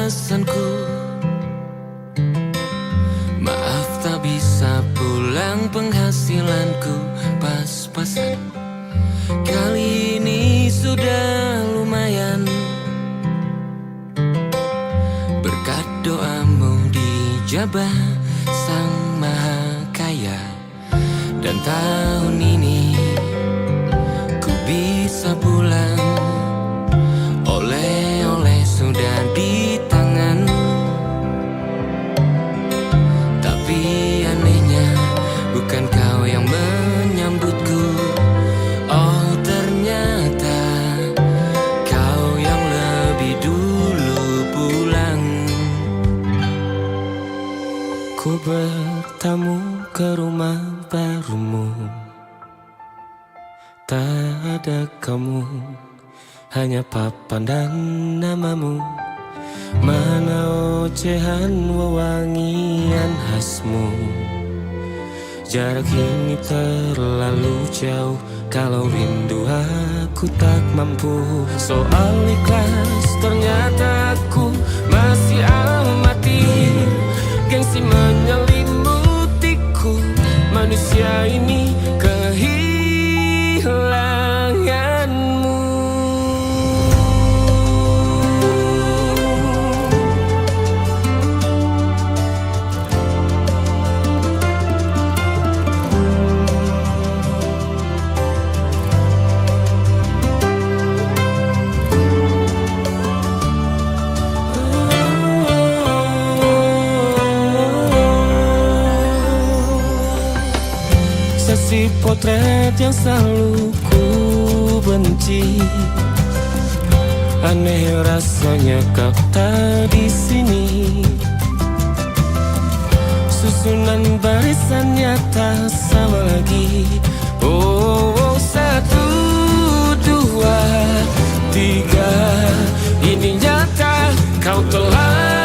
alasanku. Maaf tak bisa pulang, penghasilanku pas-pasan. Kali ini sudah lumayan, berkat doamu dijabah Sang Maha Kaya. Dan tahun ini ku bisa pulang, oleh-oleh sudah di tangan. Tapi anehnya bukan kau yang menyambutku. Oh ternyata kau yang lebih dulu pulang. Ku bertamu ke rumah barumu, tak ada kamu, hanya papan dan namamu. Mana ocehan wewangian khasmu. Jarak ini terlalu jauh, kalau rindu aku tak mampu. Soal ikhlas ternyata aku masih amati. Gengsi menyelimutiku, manusia ini kehilanganmu. Si potret yang selalu ku benci, aneh rasanya kau tak di sini. Susunan barisannya tak sama lagi. Oh, 1, 2, 3, ini nyata kau telah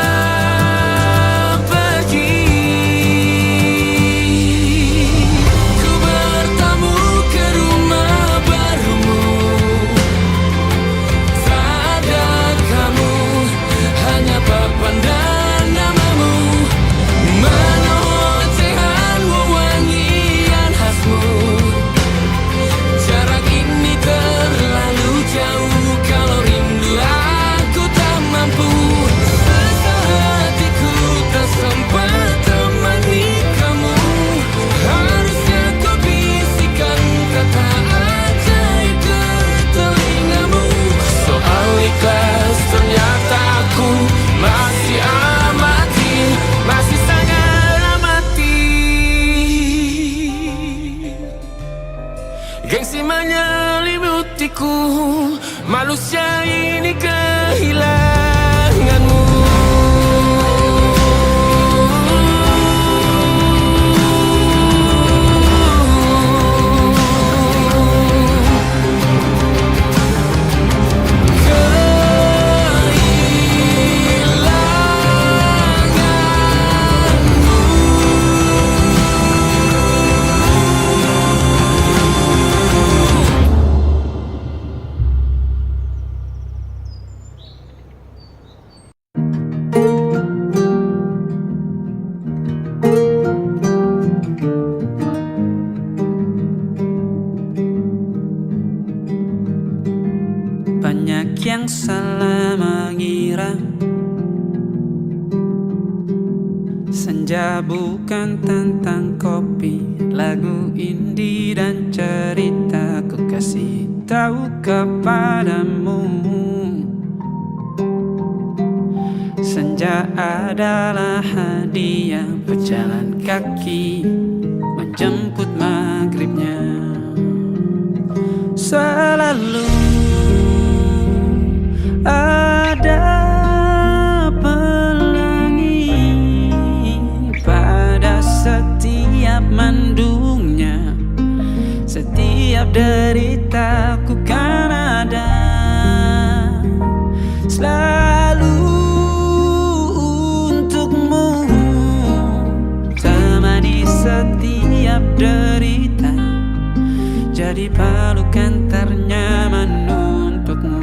gengsi menyelimutiku, manusia ini kehilanganmu. Banyak yang salah mengira senja bukan tentang kopi, lagu indie dan cerita. Ku kasih tahu kepadamu, senja adalah hadiah berjalan kaki menjemput maghribnya. Selalu ada pelangi pada setiap mendungnya. Setiap deritaku kan ada selalu untukmu, temani setiap derita, jadi palukan ternyaman untukmu.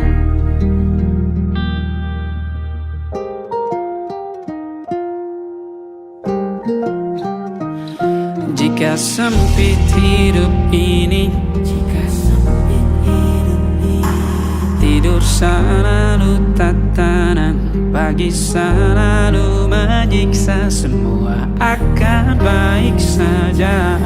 Jika sempit hidup ini, tidur selalu tatanan, pagi selalu menyiksa, semua akan baik saja.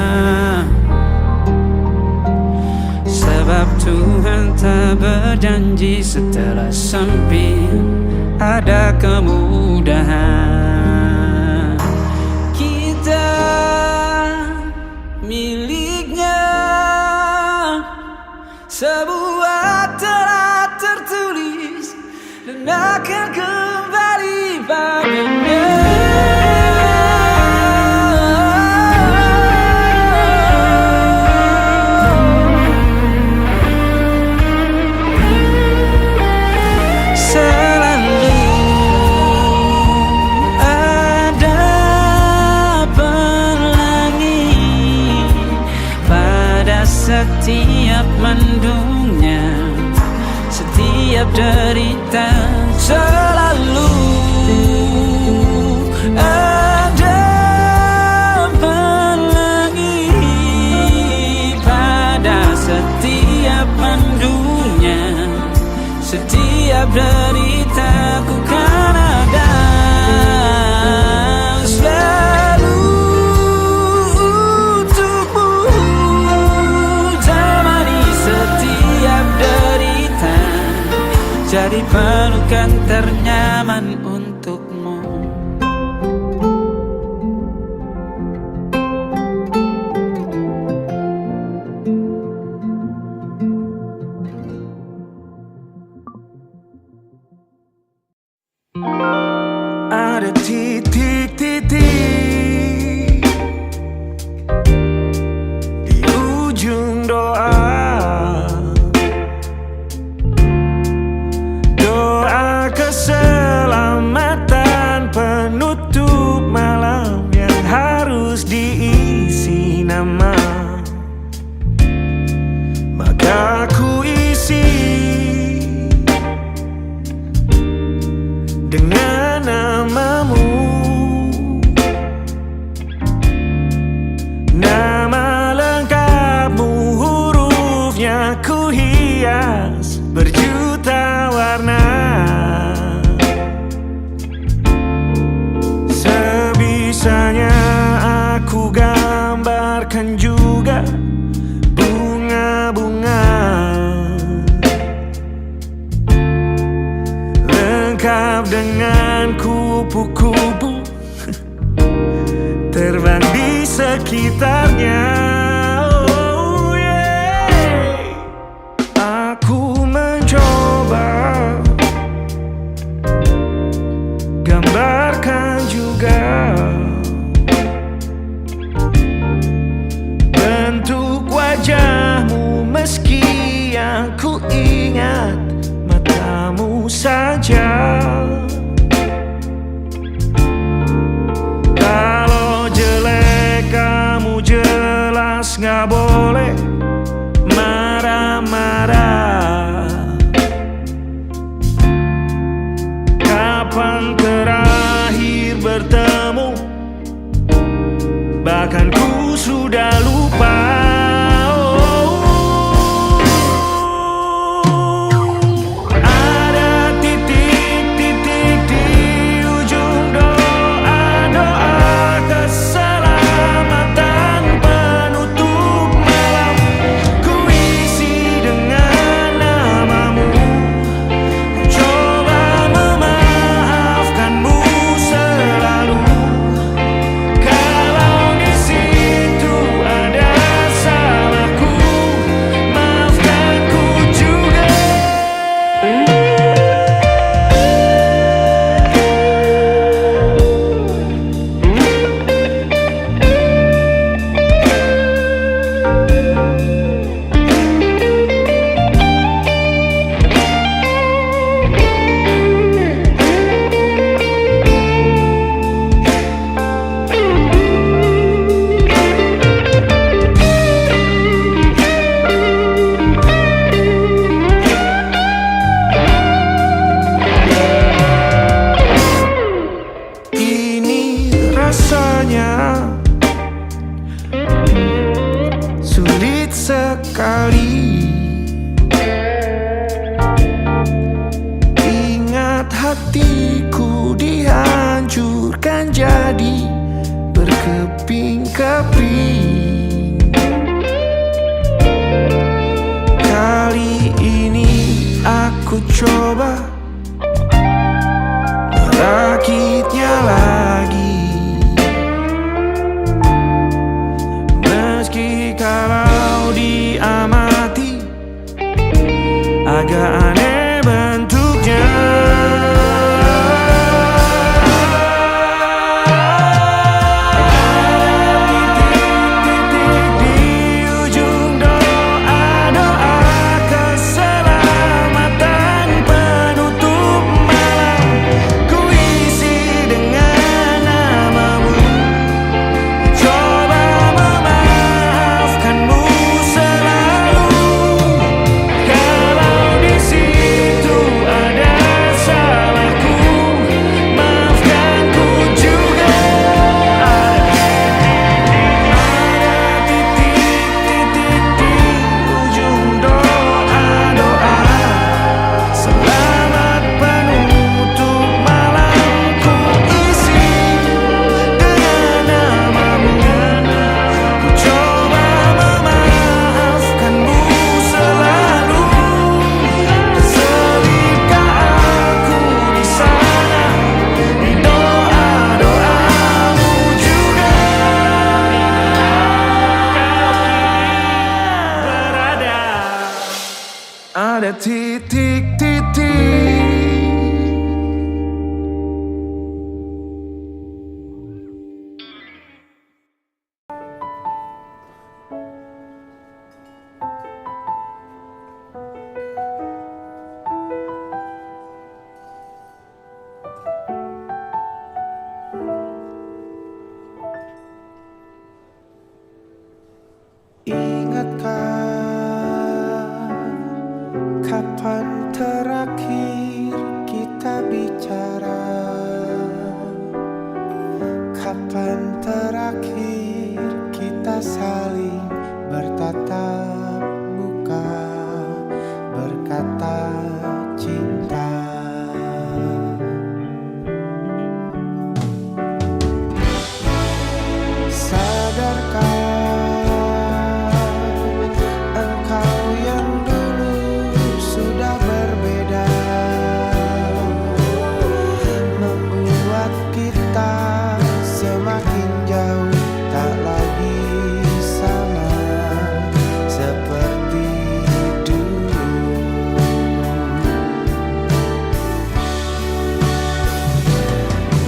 Sebab Tuhan tak berjanji setelah sempit ada kemudahan. Kita miliknya, sebuah telah tertulis dan akan kembali padanya. Setiap mendungnya, setiap derita, selalu ada pelangi. Pada setiap mendungnya, setiap derita, ku kan ada. Jadi pelukan ternyaman untukmu. Ada titik-titik di ujung doa, keselamatan penutup malam yang harus diisi nama. Maka ku isi dengan namamu, nama lengkapmu, hurufnya ku hias berjuta warna. Sebisanya aku gambarkan juga bunga-bunga, lengkap dengan kupu-kupu terbang di sekitarnya. Oh yeah. Aku mencoba gambarkan juga bentuk wajahmu, meski yang ku ingat matamu saja. Kalau jelek kamu jelas gak boleh marah-marah. Kapan terakhir bertemu, bahkan ku sudah lupa. Ada titik-titik di ujung doa-doa, keselamatan penutup malam, ku isi dengan namamu. Coba memaafkanmu selalu, kalau di situ ada jadi berkeping-keping. Kali ini aku coba merakitnya lagi, meski kalau diamati agak aneh bentuknya. Ada titik-titik. Ingatkah kapan terakhir kita bicara? Kapan terakhir kita saling bertatap muka, berkata cinta? Sadarkah semakin jauh, tak lagi sama seperti dulu.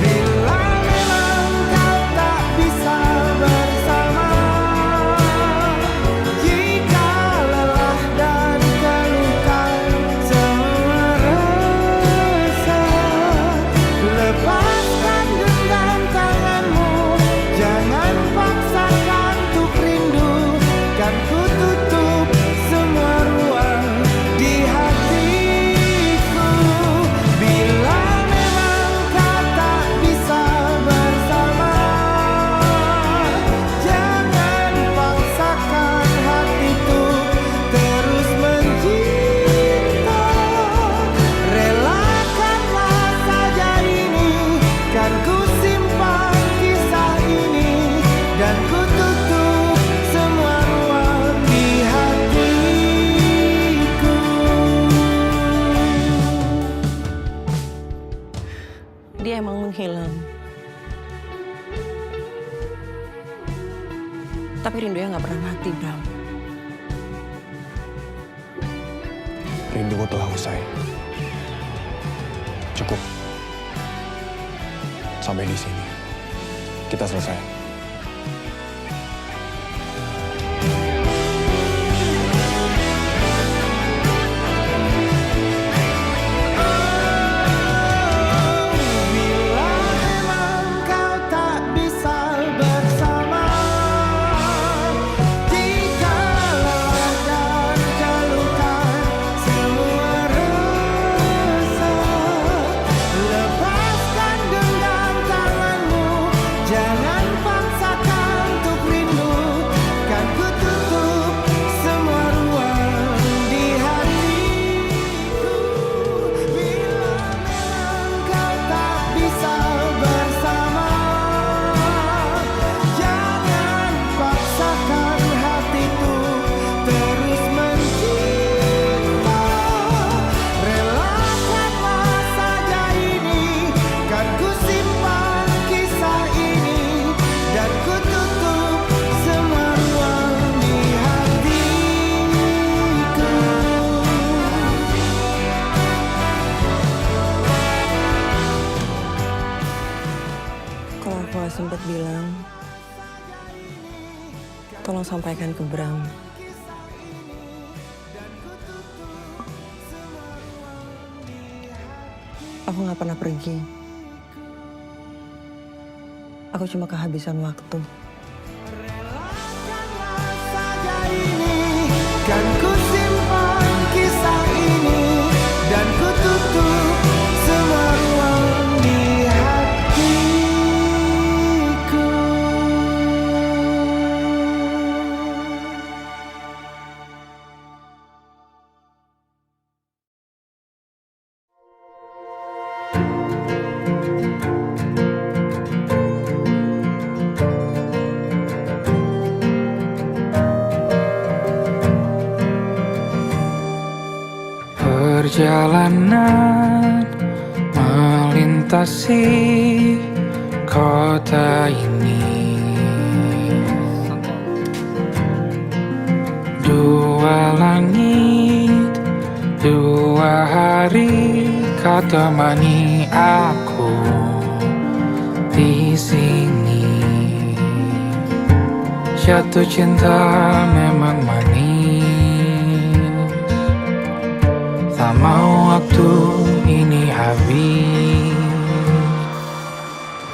Bila memang kau tak bisa bersama, jika lelah dan keluhkan semua rasa, lepaskan genggam tanganmu. Jangan paksakan untuk rindu, kan ku tutup semua ruang di hatiku. Bila memang kau tak bisa bersama, jangan paksakan hatiku terus mencinta. Relakanlah saja ini, kan ku simpan kisah ini, dan ku tutup semua ruang di hatiku. Dia emang menghilang, tapi rindunya nggak pernah mati, Bram. Rinduku telah usai. Cukup. Sampai di sini. Kita selesai. Bila memang kau tak bisa bersama, jika lelah dan keluhkan semua rasa, lepaskan genggam tanganmu. Jangan Kalau aku gak sempet bilang, tolong sampaikan ke Bram. Aku gak pernah pergi. Aku cuma kehabisan waktu. Saja ini kan ku simpan kisah ini dan ku tutup semua ruang di hatiku. Perjalanan melintasi kota ini, dua langit, dua hari kau temani aku di sini. Jatuh cinta memang manis, tak mau waktu ini habis.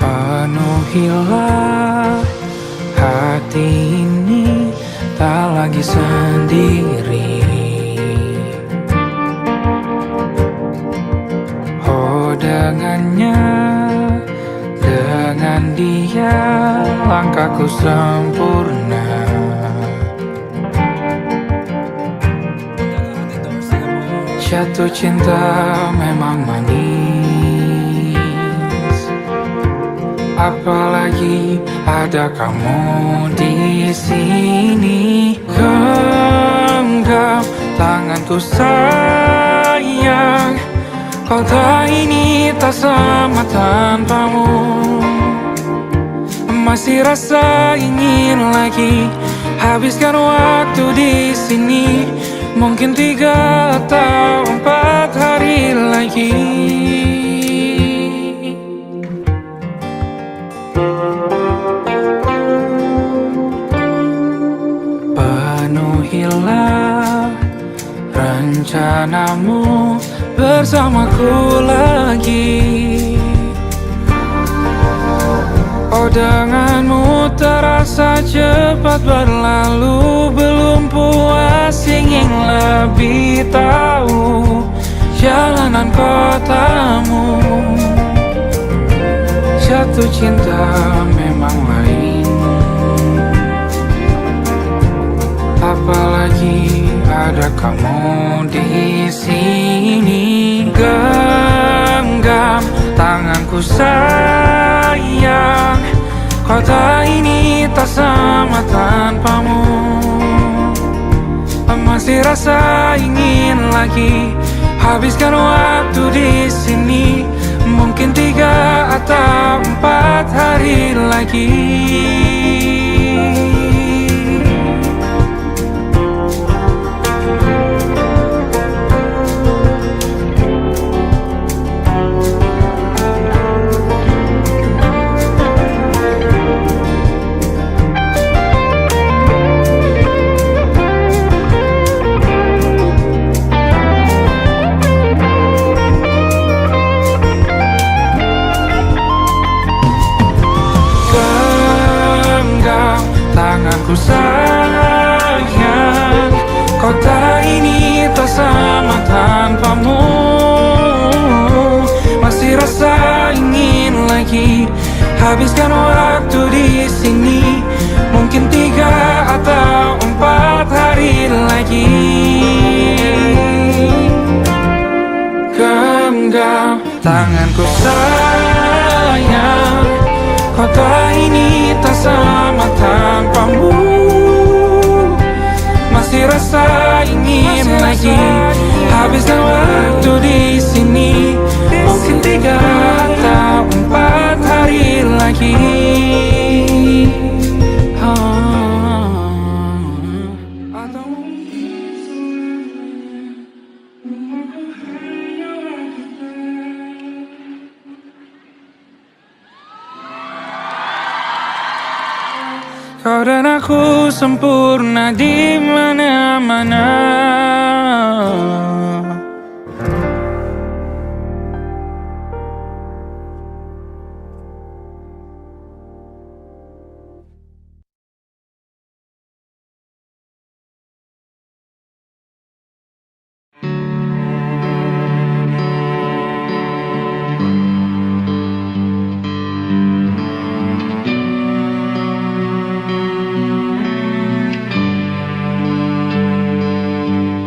Penuhilah hati ini, tak lagi sendiri. Oh dengannya, dengan dia langkahku sempurna. Jatuh cinta memang manis, apalagi ada kamu di sini. Genggam tanganku sayang, kota ini tak sama tanpamu. Masih rasa ingin lagi habiskan waktu di sini. Mungkin 3 atau 4 hari lagi. Penuhilah rencanamu bersamaku lagi. Oh denganmu terasa cepat berlalu, belum puas ingin lebih tahu jalanan kotamu. Jatuh cinta memang lain, apalagi ada kamu di sini. Genggam tanganku sayang, kota ini tak sama tanpamu. Masih rasa ingin lagi habiskan waktu di sini. Mungkin 3 atau 4 hari lagi. Tanganku sayang, kota ini tak sama tanpamu. Masih rasa ingin lagi habiskan waktu di sini. Mungkin 3 atau 4 hari lagi. Genggam tanganku sayang, kota ini tak sama tanpamu. Masih rasa ingin lagi habiskan waktu di sini. Mungkin 3 atau 4 hari lagi. Kau dan aku sempurna di mana-mana.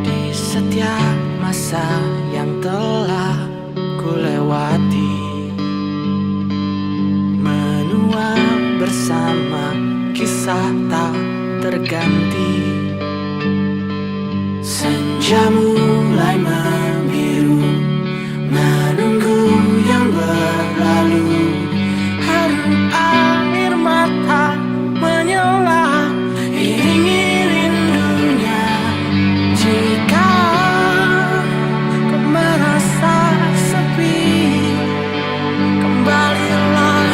Di setiap masa yang telah ku lewati, menua bersama kisah tak terganti. Senja mulai membiru, menunggu yang berlalu. Haru air mata menyala, iringi rindunya. Jika kau merasa sepi, kembalilah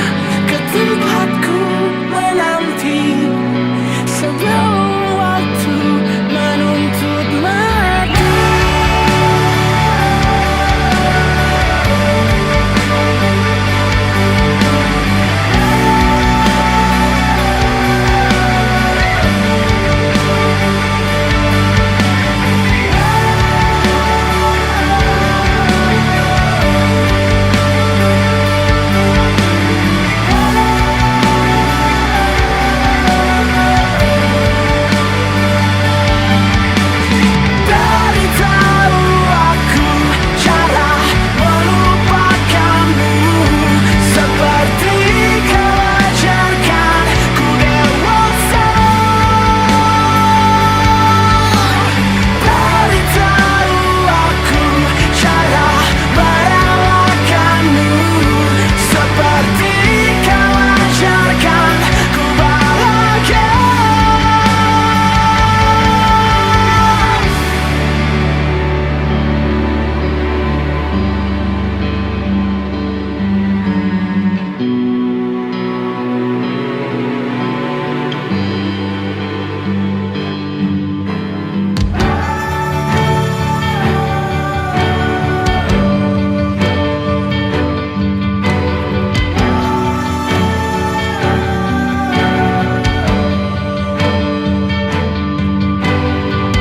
ke tempatku menanti. Sebelum waktu menuntut mati. Dari tahu aku cara melupakanmu, seperti kau ajarkan ku dewasa. Dari tahu aku cara merelakanmu, seperti kau ajarkan ku bahagia.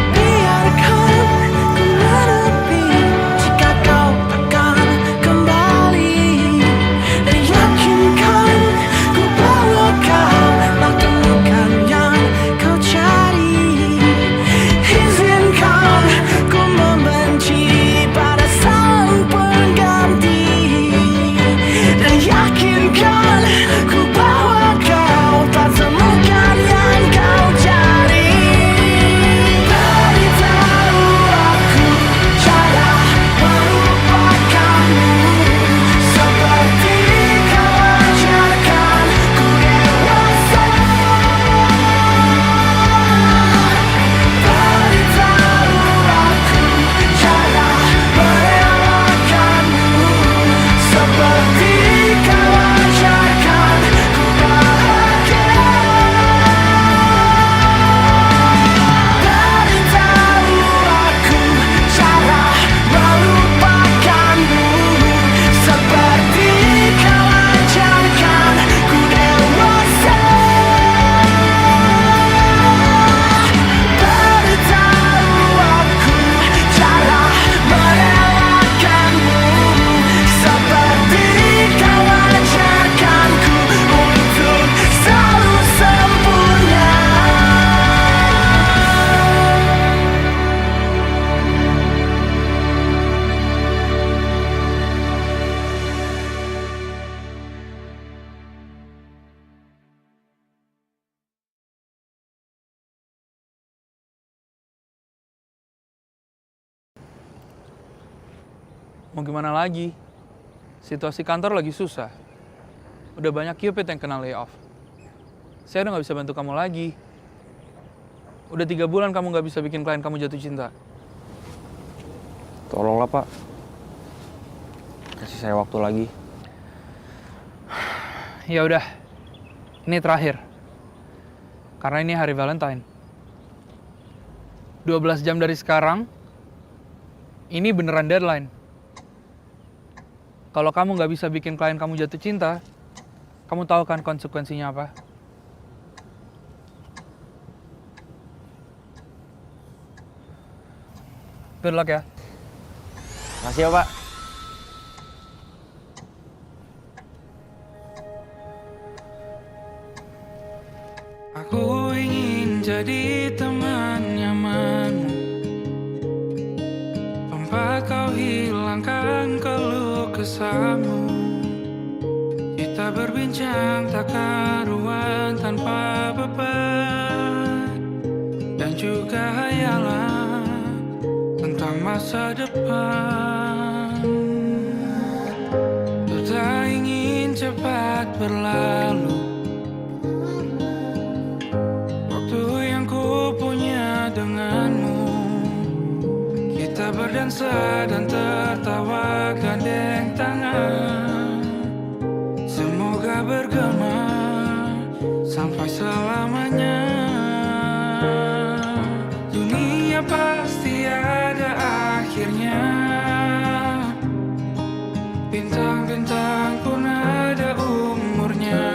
Biarkan ku menepi jika kau akan kembali, dan yakinkan ku bahwa kau telah temukan yang kau cari. Izinkan ku membenci pada sang pengganti, dan yakinkan ku bahwa kau telah temukan yang kau cari. Dari tahu aku cara melupakanmu, seperti kau ajarkan ku dewasa. Dari tahu aku cara merelakanmu, seperti kau ajarkan ku bahagia. Dari tahu aku cara melupakanmu, seperti kau ajarkan ku dewasa. Dari tahu aku cara merelakanmu, seperti kau ajarkanku untuk selalu sempurna. Mau gimana lagi? Situasi kantor lagi susah. Udah banyak Cupid yang kena layoff. Saya udah gak bisa bantu kamu lagi. Udah 3 bulan kamu gak bisa bikin klien kamu jatuh cinta. Tolonglah, Pak. Kasih saya waktu lagi. Ya udah, ini terakhir. Karena ini hari Valentine. 12 jam dari sekarang, ini beneran deadline. Kalau kamu nggak bisa bikin klien kamu jatuh cinta, kamu tahu kan konsekuensinya apa? Good luck ya. Makasih ya, Pak. Aku ingin jadi teman nyamanmu, tempat kau hilangkan keluh kesahmu. Kita berbincang tak karuan tanpa beban, dan juga hayalan tentang masa depan. Ku tak ingin cepat berlalu waktu yang ku punya denganmu. Kita berdansa dan tertawa gandeng tangan, semoga bergema sampai selamanya. Dunia pasti ada akhirnya, bintang-bintang pun ada umurnya.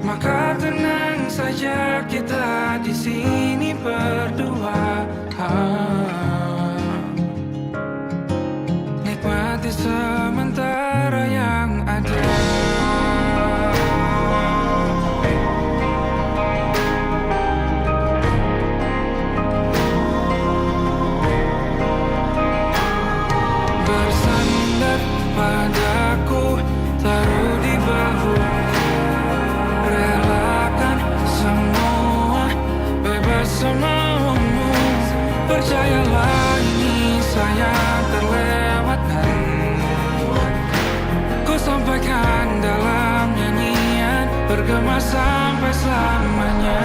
Maka tenang saja kita di sini berdua, nikmati sementara yang ada. Bersandar padaku, taruh di bahu, relakan semua, bebas semaumu. Percayalah ini sayang terlewatkan, ku sampaikan dalam nyanyian, bergema sampai selamanya.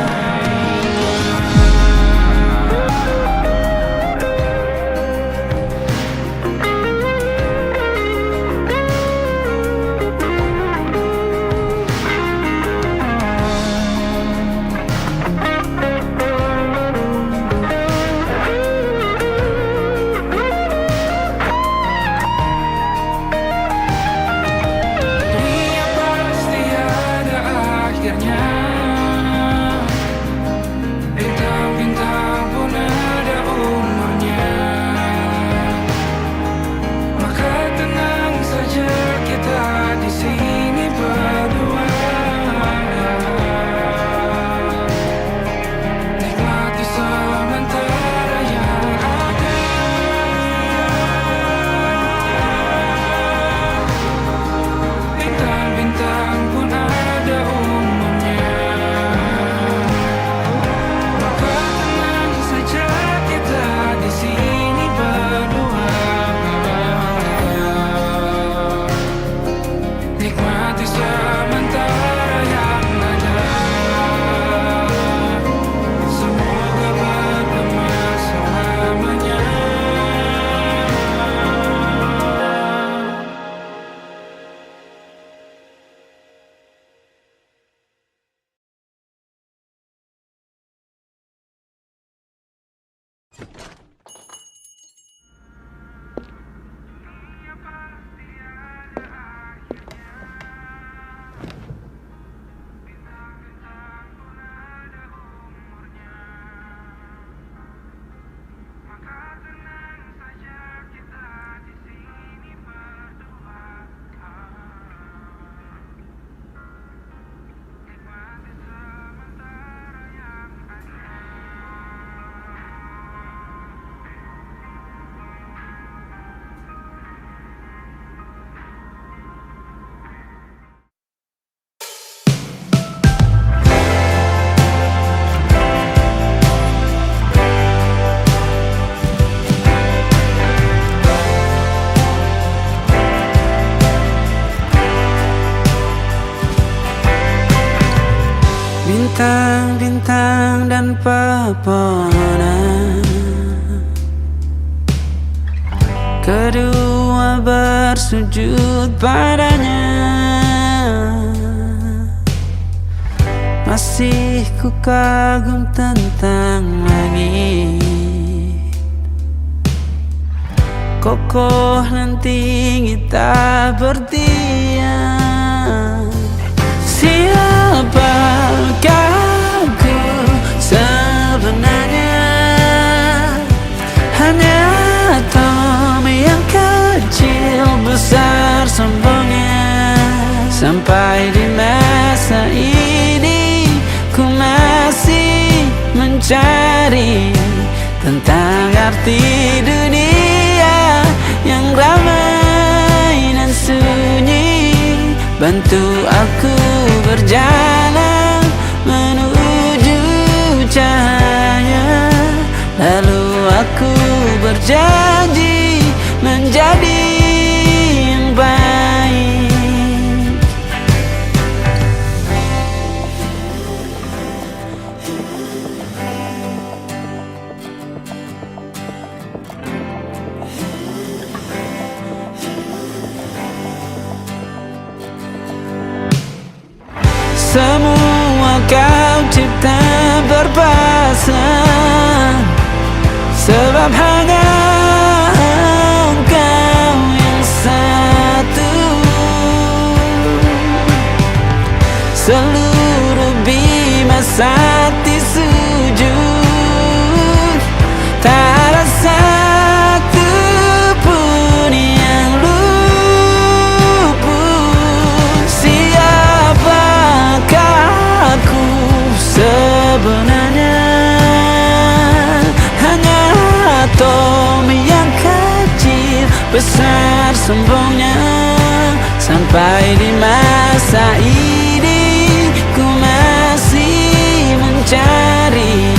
Dunia pasti ada akhirnya, bintang-bintang pun ada umurnya. Maka tenang saja kita di sini berdua, nikmati sementara yang ada. Bintang-bintang pun ada umurnya. Maka tenang saja kita di sini berdua, nikmati sementara yang ada. Semoga bergema selamanya. Bintang-bintang dan pepohonan, kedua bersujud padanya. ku kagum tentang langit, kokoh dan tinggi tak berdiam. Siapakah aku sebenarnya? Hanya atom yang kecil besar sombongnya. Sampai di masa ini ku masih mencari tentang arti dunia yang ramai dan sunyi. Bantu aku berjalan menuju cahaya, lalu aku berjanji menjadi yang baik. Semua kau cipta berpasang, sebab hanya engkau yang satu. Seluruh bima sakti sujud, tak ada satu pun yang luput. Siapakah aku sebenarnya? Hanya atom yang kecil besar sombongnya. Sampai di masa ini ku masih mencari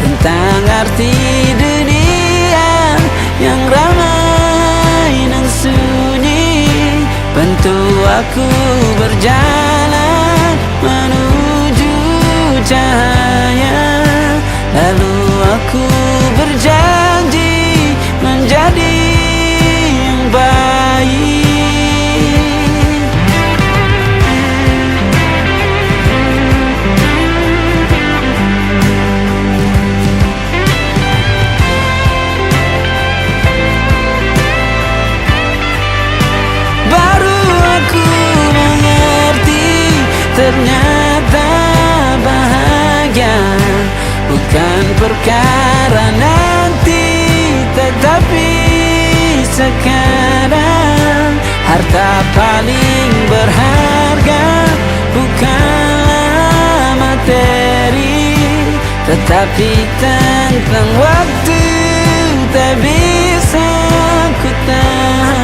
tentang arti dunia yang ramai dan sunyi. Bantu aku berjalan menuju cahaya, lalu aku berjanji menjadi yang baik. Baru aku mengerti, ternyata bahagia bukan perkara nanti, tetapi sekarang. Harta paling berharga bukanlah materi, tetapi tentang waktu tak bisa ku tahan.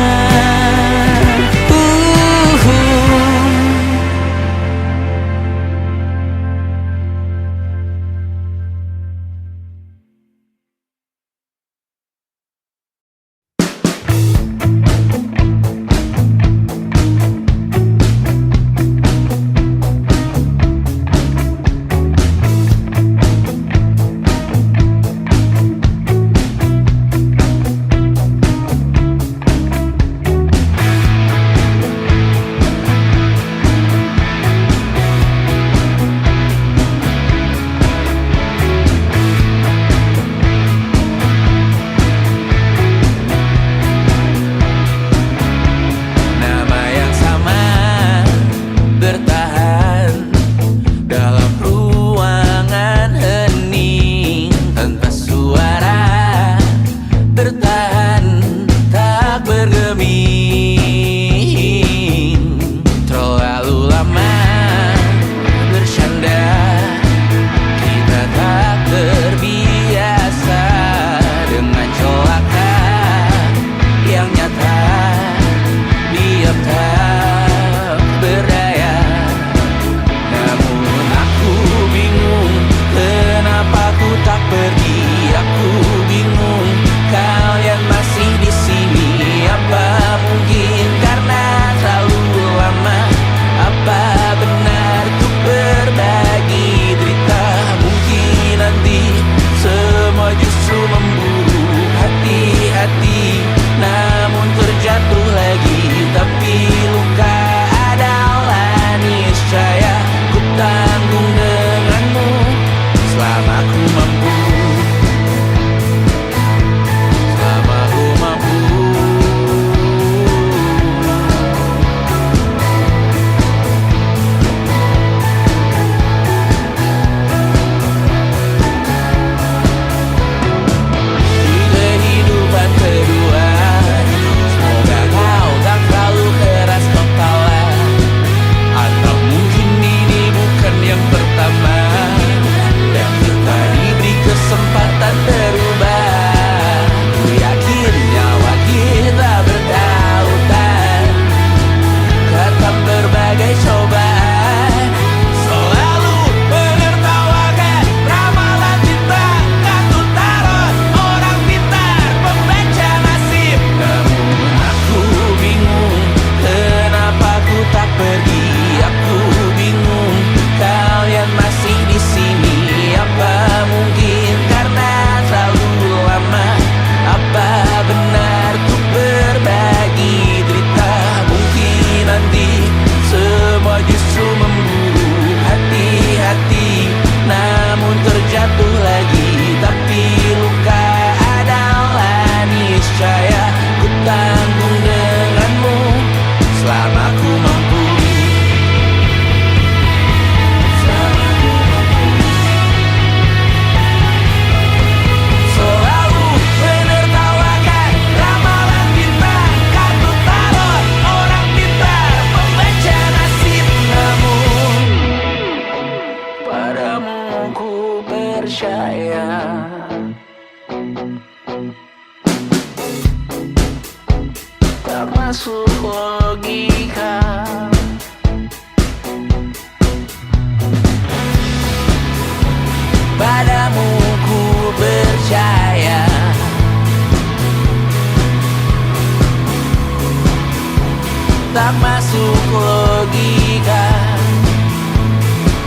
masuk logika,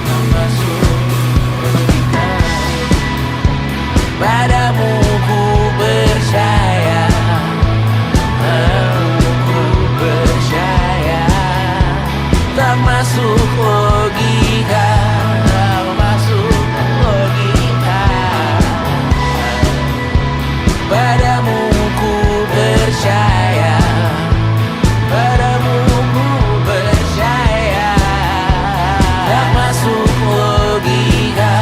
tak masuk logika. Padamu ku percaya, padamu ku percaya. Tak masuk logika, tak masuk logika. Padamu ku percaya, padamu ku percaya. Tak masuk logika,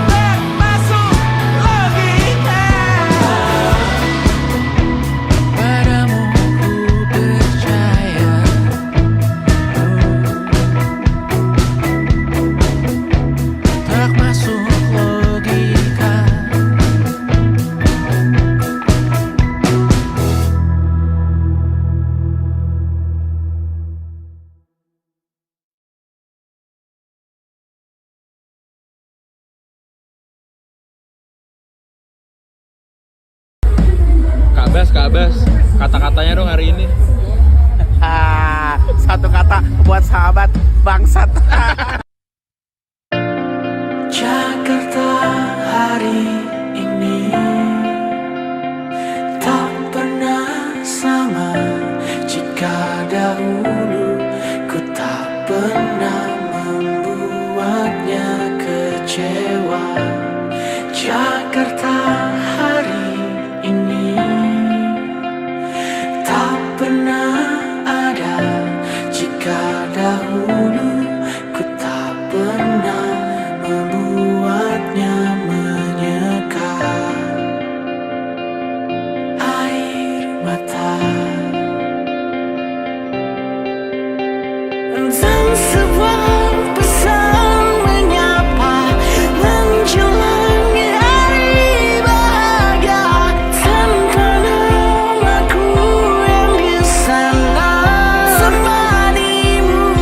tak masuk logika. Padamu ku percaya, tak masuk logika. Kak Bas, kata-katanya dong hari ini. Satu kata buat sahabat bangsat. Jakarta hari ini tak pernah sama. Jika dahulu ku tak pernah membuatnya kecewa. Jakarta hari ini tak pernah ada. Jika dahulu ku tak pernah membuatnya menyeka air mata. Dan sebuah pesan menyapa menjelang hari bahagia. Tanpa namaku yang di sana, temanimu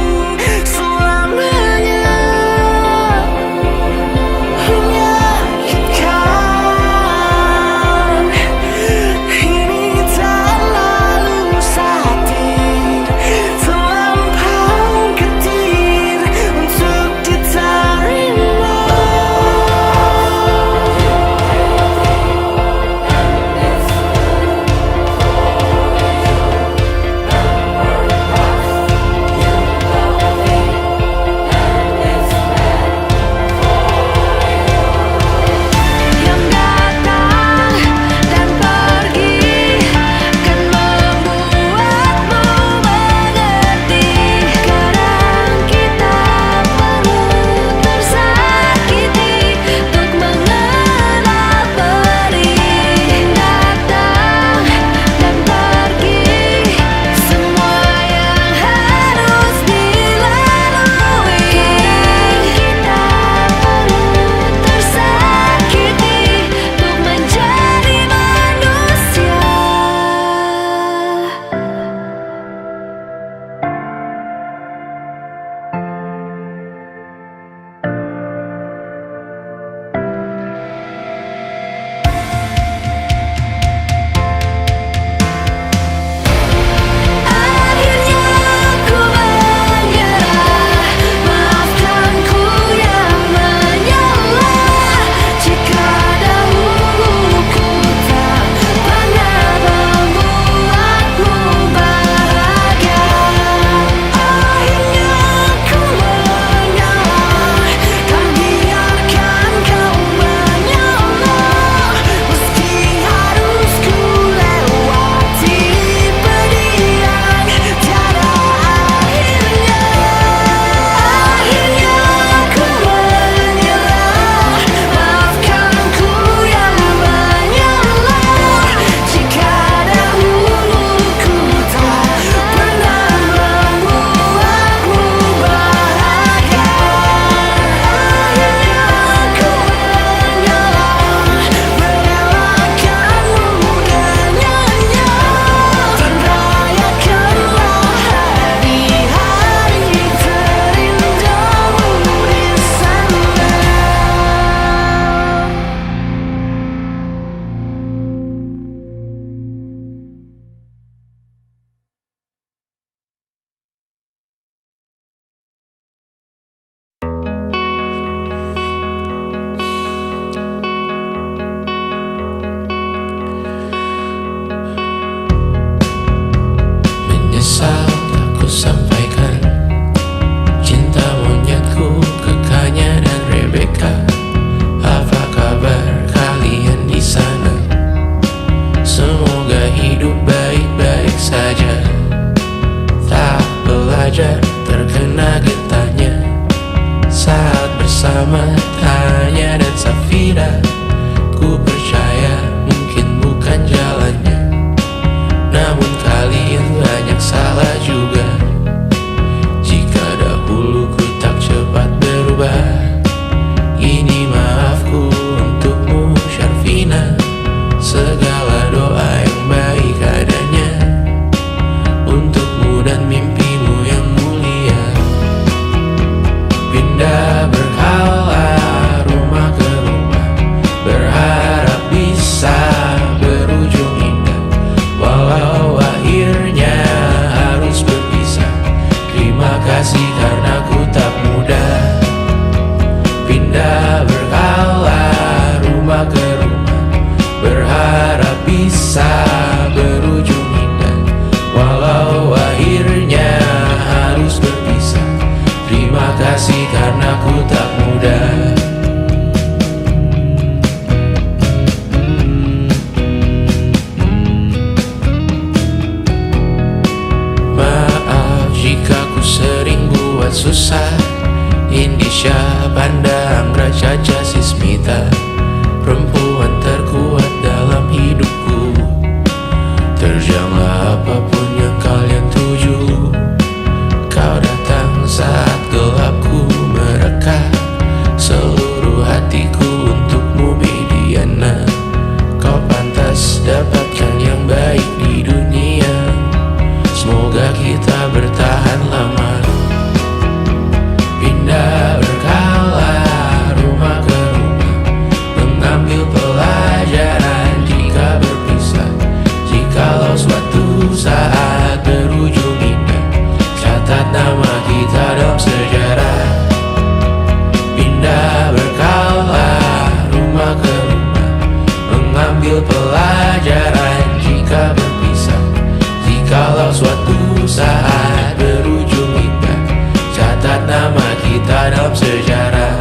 mana getahnya saat bersama Tanya dan Safira. Ku percaya mungkin bukan jalannya, namun kalian banyak salah juga. Jika dahulu ku tak cepat berubah, ini maafku untukmu Syarfina. Segala doa yang baik adanya untukmu dan mimpimu yang mulia. Pindah berkala rumah ke rumah, berharap bisa berujung indah. Walau akhirnya harus berpisah, terima kasih karena ku tak mudah. Pindah berkala rumah ke rumah, berharap bisa berujung indah. Walau akhirnya harus berpisah, terima kasih karena ku tak mudah. Maaf jika ku sering buat susah. Indisha, Panda, Anggra, Caca, Sismita, perempuan terkuat dalam hidupku. Terjanglah apapun yang kalian tuju. Kau datang saat gelapku mereka, seluruh hatiku untukmu Mediana. Kau pantas dapatkan yang baik di dunia, semoga kita bertahan lama. Pindah berkala rumah ke rumah, mengambil pelajaran jika berpisah. Jikalau suatu saat berujung indah, catat nama kita dalam sejarah. Pindah berkala rumah ke rumah, mengambil pelajaran jika berpisah. Jikalau suatu saat berujung indah, catat nama kita dalam sejarah.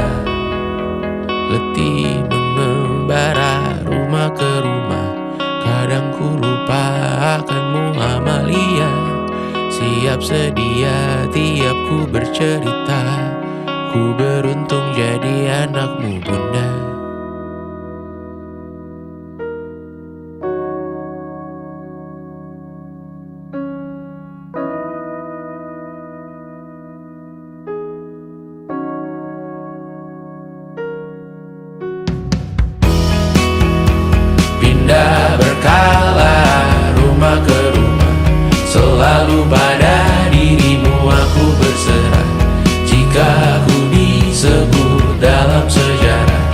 Letih mengembara rumah ke rumah, kadang ku lupa akanmu Amalia. Siap sedia tiap ku bercerita, ku beruntung jadi anakmu bunda. Pindah berkala rumah ke rumah, selalu pada dirimu aku berserah. Jika aku disebut dalam sejarah,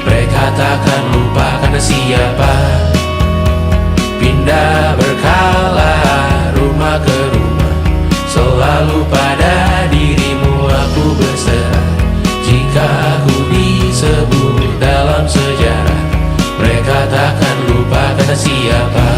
mereka takkan lupa karena siapa. Pindah berkala rumah ke rumah, selalu pada dirimu aku berserah. Jika aku disebut dalam sejarah, mereka takkan lupa kata siapa.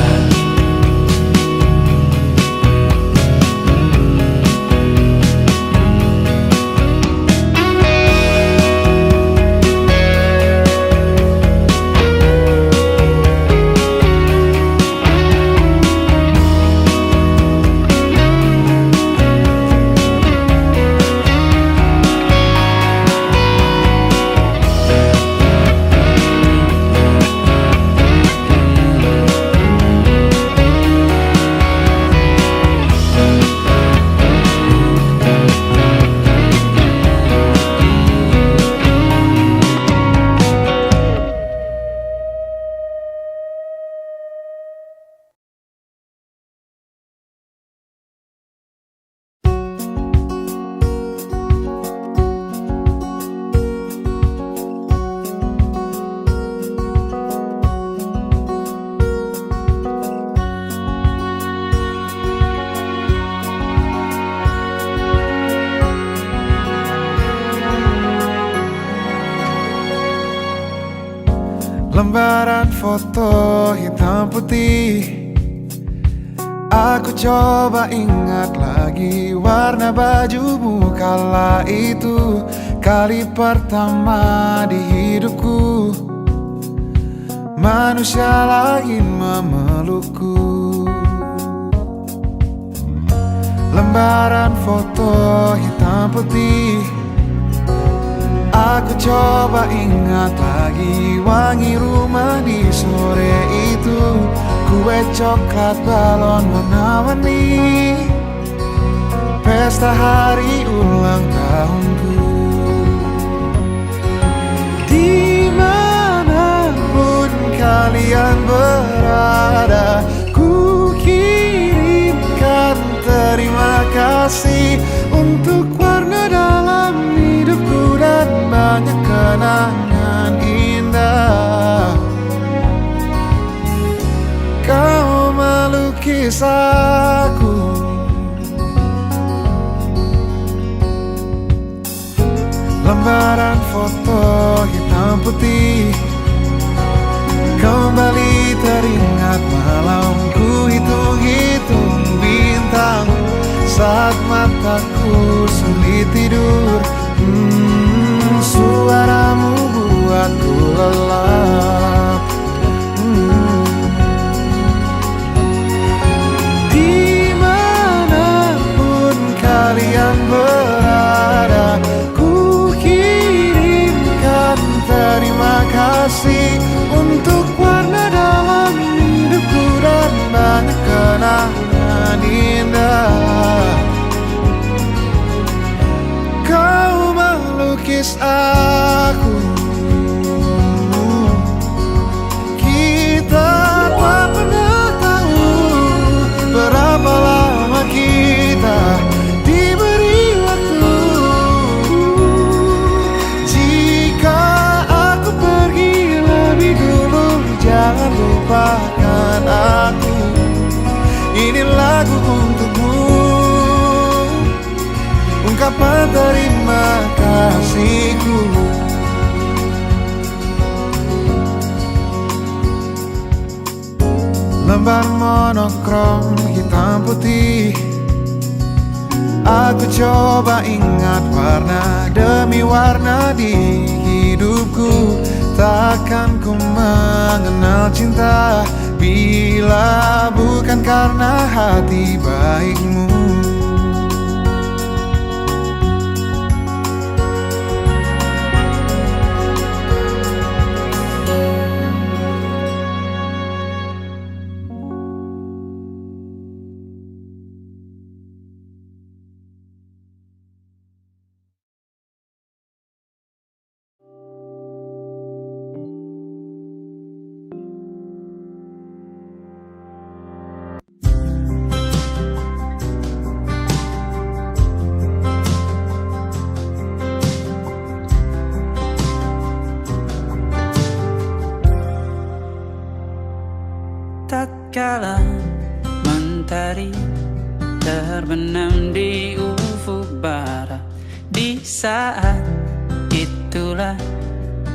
Lembaran foto hitam putih, aku coba ingat lagi warna bajumu kala itu. Kali pertama di hidupku, manusia lain memelukku. Lembaran foto hitam putih, putih. Aku coba ingat lagi wangi rumah di sore itu. Kue coklat, balon warna-warni, pesta hari ulang tahunku. Dimanapun kalian berada, ku kirimkan terima kasih untuk warna dalam hidupku dan banyak kenangan indah. Kau melukis aku, lembaran foto hitam putih. Kembali teringat malam ku hitung-hitung bintang saat mataku sulit tidur. Suaramu buatku lelap. Dimanapun kalian berada, ku kirimkan terima kasih untuk warna dalam hidupku dan banyak kenangan indah. Kau melukis aku, kita tak pernah tahu berapa lama kita diberi waktu. Jika aku pergi lebih dulu, jangan lupakan aku. Ini lagu untukmu, ungkapan terima kasihku. Lembar monokrom hitam putih. Aku coba ingat warna demi warna di hidupku. Takkan ku mengenal cinta bila bukan karena hati baikmu. Tatkala mentari terbenam di ufuk barat, di saat itulah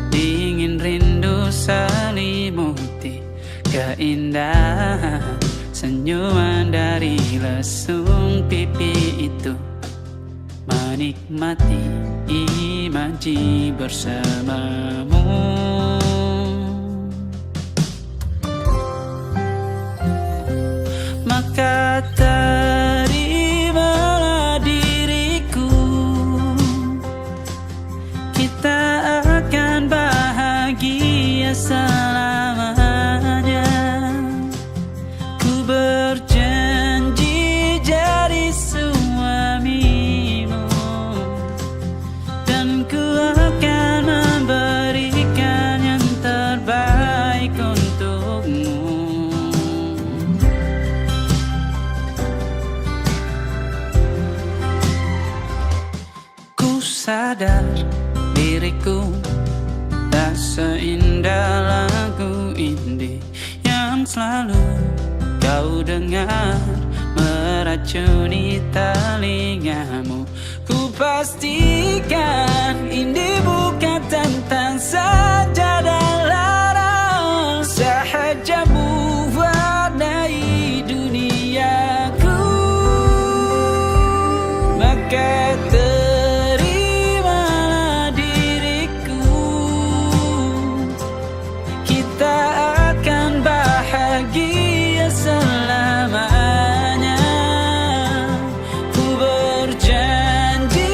dingin rindu selimuti keindahan senyuman dari lesung pipi itu. Menikmati imaji bersamamu. Maka terimalah diriku, kita akan bahagia selamanya. Ku berjanji jadi suamimu, dan ku akan memberikan yang terbaik untukmu. Sadar diriku tak seindah lagu indie yang selalu kau dengar meracuni telingamu. Ku pastikan indie bukan tentang sajadah larang, sahaja mewarnai duniaku. Maka selamanya. Ku berjanji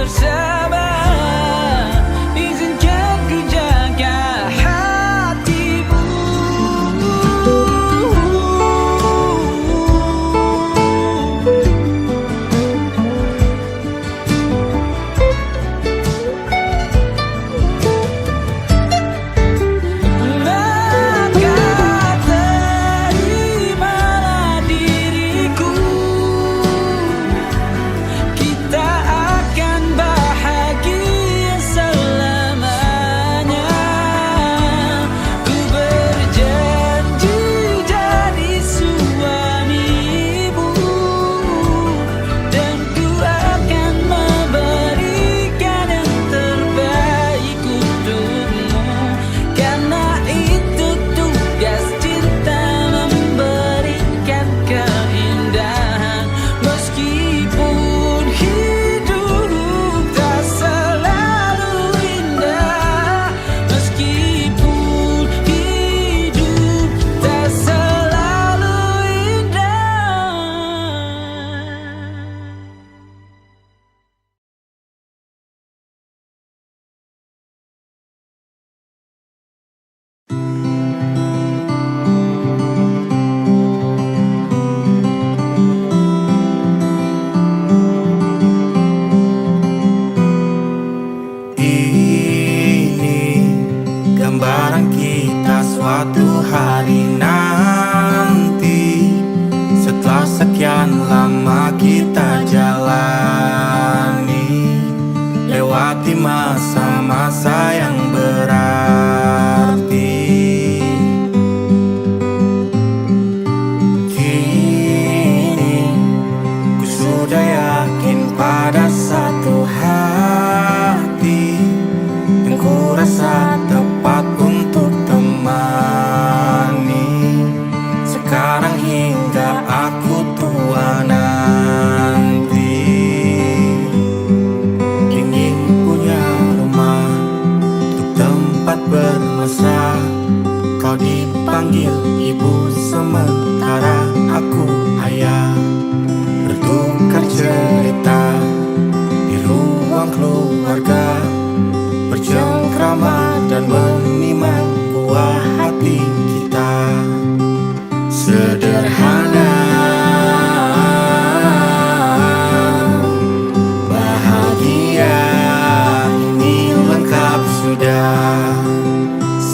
bersama. Izinkan ku jaga hatimu. Maka terimalah diriku, kita akan bahagia selamanya. Ku berjanji jadi suamimu, dan ku akan memberikan yang terbaik untukmu. Karena itu tugas cinta, memberikan keindahan. Meskipun hidup tak selalu indah, meskipun hidup tak selalu indah. Ini gambaran kita suatu hari nanti, setelah sekian lama kita jalani, lewati masa-masa yang berarti. Kini ku sudah yakin pada satu hati yang ku rasa tepat untuk temani, sekarang hingga aku tua nanti. Ingin punya rumah untuk tempat bermesra, kau dipanggil ibu sementara aku ayah. Bertukar cerita di ruang keluarga, bercengkrama dan menimang buah hati kita. Sederhana, bahagia, ini lengkap sudah.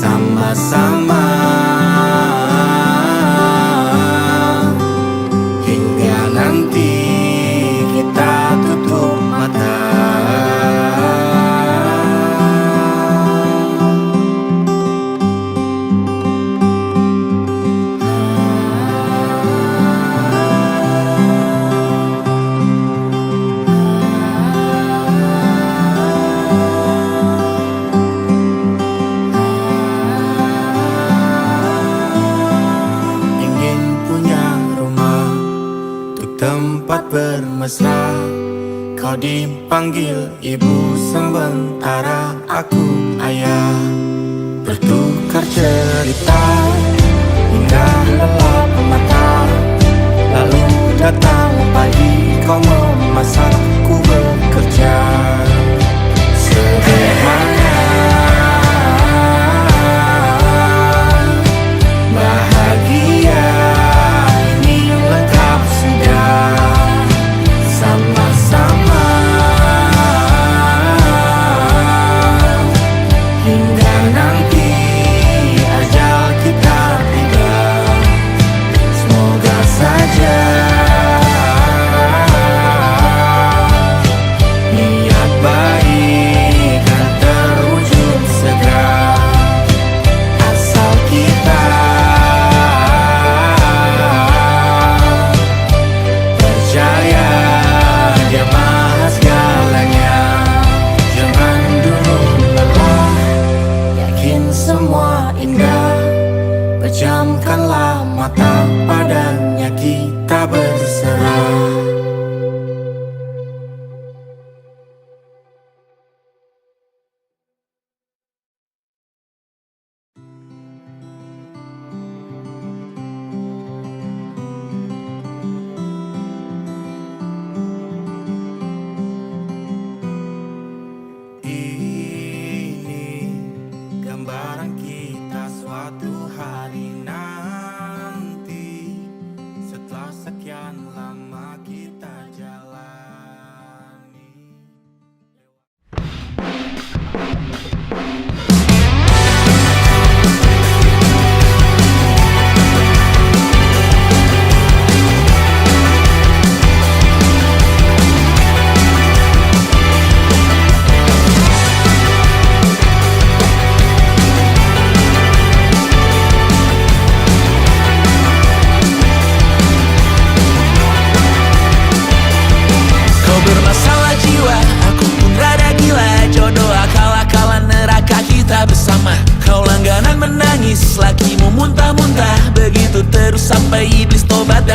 Sama-sama hingga nanti kita tutup mata. Ingin punya rumah untuk tempat bermesra, kau dipanggil ibu sementara aku ayah. Bertukar cerita hingga lelap mata, lalu datang pagi kau memasak, ku bekerja. Sederhana, bahagia, ini lengkap sudah. Sama-sama hingga nanti ajal kita tiba. Semoga saja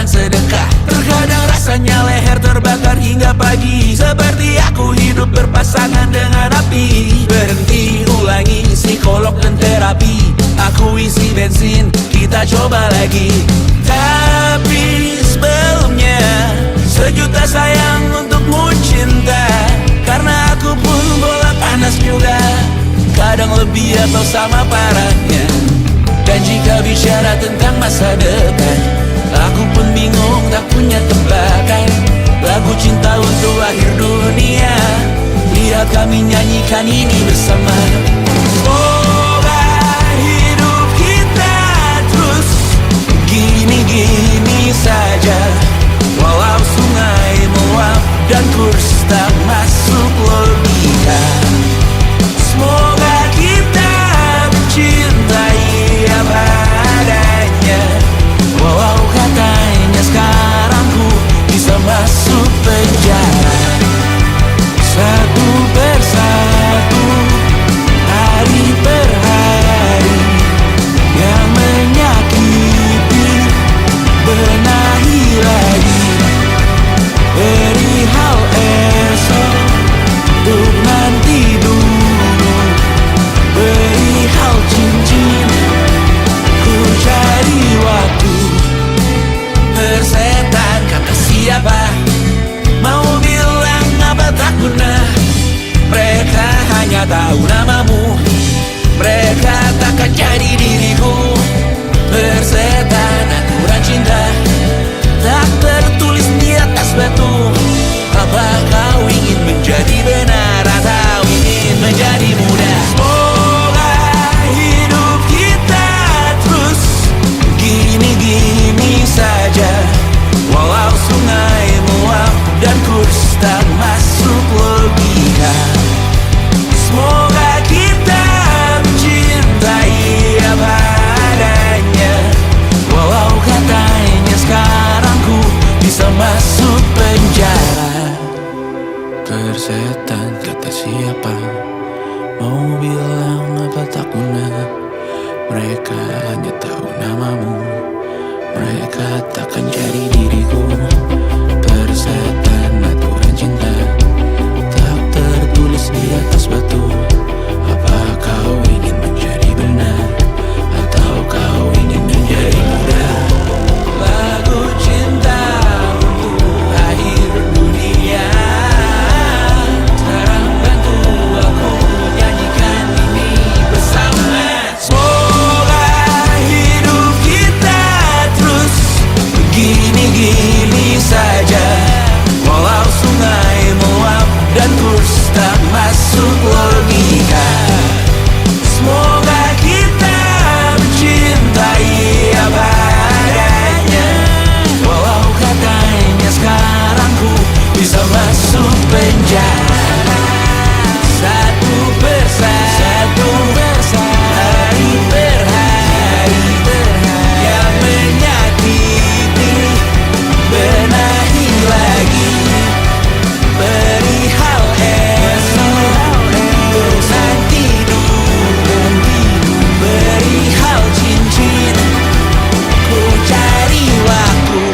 dan sedekah. Terkadang rasanya leher terbakar hingga pagi, seperti aku hidup berpasangan dengan api. Berhenti, ulangi psikolog dan terapi. Aku isi bensin, kita coba lagi. Tapi sebelumnya, sejuta sayang untukmu cinta. Karena aku pun bola panas juga, kadang lebih atau sama parahnya. Dan jika bicara tentang masa depan, aku pun bingung tak punya tebakan. Lagu cinta untuk akhir dunia, lihat kami nyanyikan ini bersama. Semoga hidup kita terus gini-gini saja, walau sungai meluap dan kurs tak masuk logika. Semoga kita mencintai apa adanya, walau katanya sekarang ku bisa masuk penjara. Satu persatu, hari per hari, yang menyakiti benahi lagi. Perihal esok, untuk nanti dulu. Perihal cincin, ku cari waktu. Persetan kata siapa, mau bilang apa tak guna. Mereka hanya tahu namamu, mereka takkan jadi diriku. Persetan aturan cinta, tak tertulis di atas batu. Apa kau ingin menjadi benar atau ingin menjadi muda? Semoga hidup kita terus gini-gini saja, walau sungai meluap dan kurs tak masuk logika. Semoga kita mencintai apa adanya, walau katanya sekarang ku bisa masuk penjara. Persetan kata siapa, mau bilang apa tak guna. Mereka hanya tahu namamu, mereka takkan jadi diriku. Persetan aturan cinta, tak tertulis di atas batu. Apa kau ingin menjadi benar atau kau ingin menjadi muda? Lagu cinta untuk akhir dunia, sekarang bantu aku nyanyikan ini bersama. Semoga hidup kita terus begini-gini saja, walau sungai meluap dan kurs tak masuk logika. Semoga kita mencintai apa adanya, walau katanya sekarang ku bisa masuk penjara. Satu persatu, hari per hari, yang menyakiti benahi lagi. Perihal esok, untuk nanti dulu. Perihal cincin, ku cari waktu.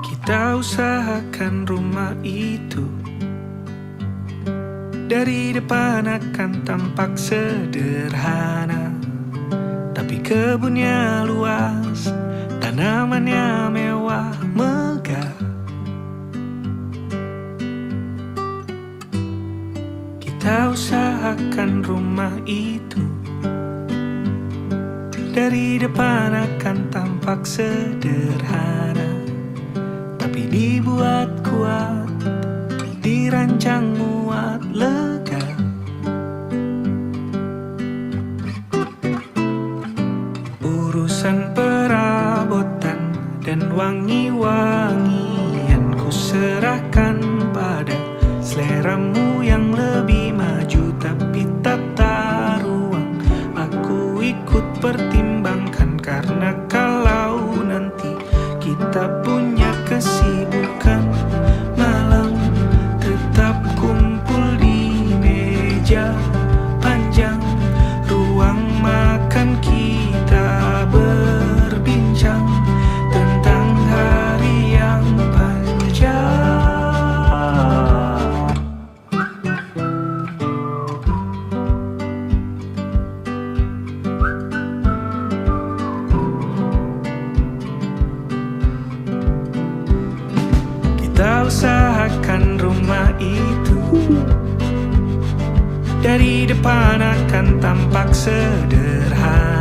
Kita usahakan rumah itu, dari depan akan tampak sederhana, tapi kebunnya luas, tanamannya mewah megah. Kita usahakan rumah itu, dari depan akan tampak sederhana, tapi dibuat kuat, dirancang muat lega. Urusan perabotan dan wangi-wangian ku serahkan pada seleramu yang lebih maju, tapi tata ruang aku ikut pertimbangkan. Karena kalau nanti kita punya kesibukan, malam tetap kumpul di meja panjang ruang makan kita. Dari depan akan tampak sederhana,